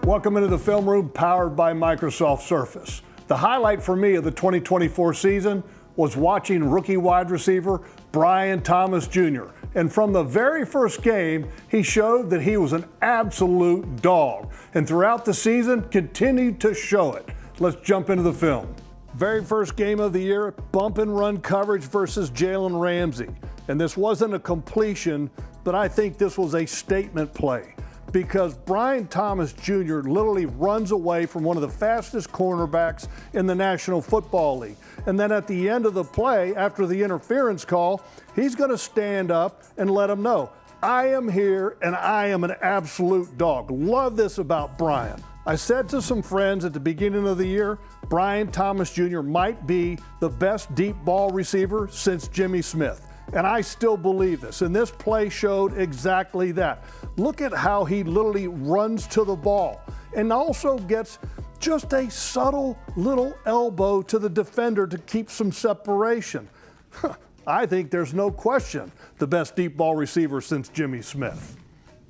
Welcome into the film room powered by Microsoft Surface. The highlight for me of the 2024 season was watching rookie wide receiver Brian Thomas Jr. And from the very first game, he showed that he was an absolute dog. And throughout the season, continued to show it. Let's jump into the film. Very first game of the year, bump and run coverage versus Jalen Ramsey. And this wasn't a completion, but I think this was a statement play, because Brian Thomas Jr. literally runs away from one of the fastest cornerbacks in the National Football League. And then at the end of the play, after the interference call, he's going to stand up and let him know, I am here and I am an absolute dog. Love this about Brian. I said to some friends at the beginning of the year, Brian Thomas Jr. might be the best deep ball receiver since Jimmy Smith. And I still believe this. And this play showed exactly that. Look at how he literally runs to the ball and also gets just a subtle little elbow to the defender to keep some separation. I think there's no question the best deep ball receiver since Jimmy Smith.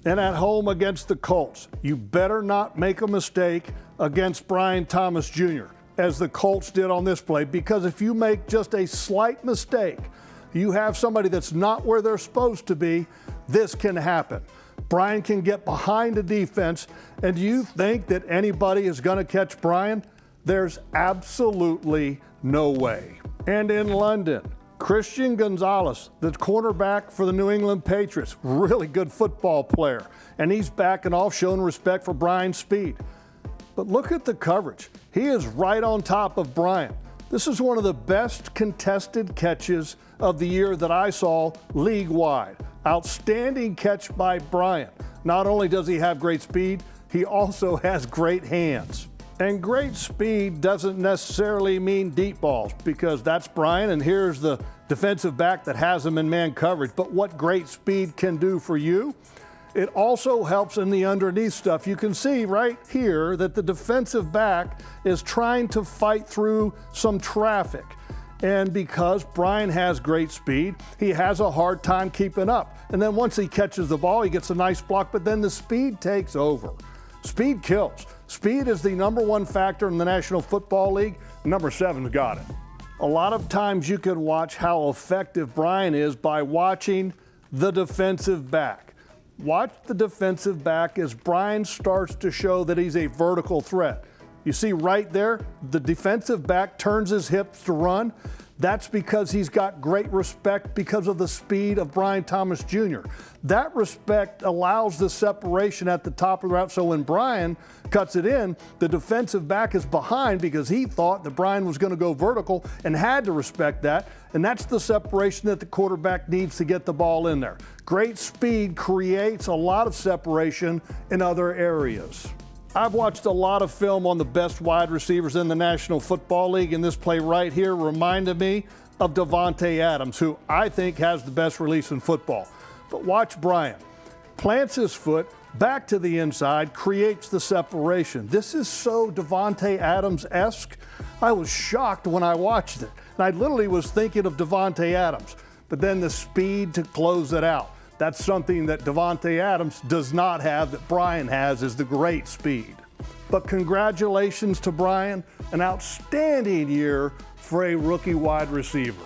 And at home against the Colts, you better not make a mistake against Brian Thomas Jr., as the Colts did on this play, because if you make just a slight mistake, you have somebody that's not where they're supposed to be, this can happen. Brian can get behind the defense, and do you think that anybody is going to catch Brian? There's absolutely no way. And in London, Christian Gonzalez, the cornerback for the New England Patriots, really good football player, and he's backing off, showing respect for Brian's speed. But look at the coverage. He is right on top of Brian. This is one of the best contested catches of the year that I saw league-wide. Outstanding catch by Brian. Not only does he have great speed, he also has great hands. And great speed doesn't necessarily mean deep balls, because that's Brian, and here's the defensive back that has him in man coverage. But what great speed can do for you, it also helps in the underneath stuff. You can see right here that the defensive back is trying to fight through some traffic. And because Brian has great speed, he has a hard time keeping up. And then once he catches the ball, he gets a nice block, but then the speed takes over. Speed kills. Speed is the #1 factor in the National Football League. Number 7's got it. A lot of times you can watch how effective Brian is by watching the defensive back. Watch the defensive back as Brian starts to show that he's a vertical threat. You see right there, the defensive back turns his hips to run. That's because he's got great respect because of the speed of Brian Thomas Jr. That respect allows the separation at the top of the route. So when Brian cuts it in, the defensive back is behind because he thought that Brian was going to go vertical and had to respect that. And that's the separation that the quarterback needs to get the ball in there. Great speed creates a lot of separation in other areas. I've watched a lot of film on the best wide receivers in the National Football League, and this play right here reminded me of Davante Adams, who I think has the best release in football. But watch Brian. Plants his foot back to the inside, creates the separation. This is so Davante Adams-esque. I was shocked when I watched it. And I literally was thinking of Davante Adams, but then the speed to close it out. That's something that Davante Adams does not have that Brian has, is the great speed. But congratulations to Brian, an outstanding year for a rookie wide receiver.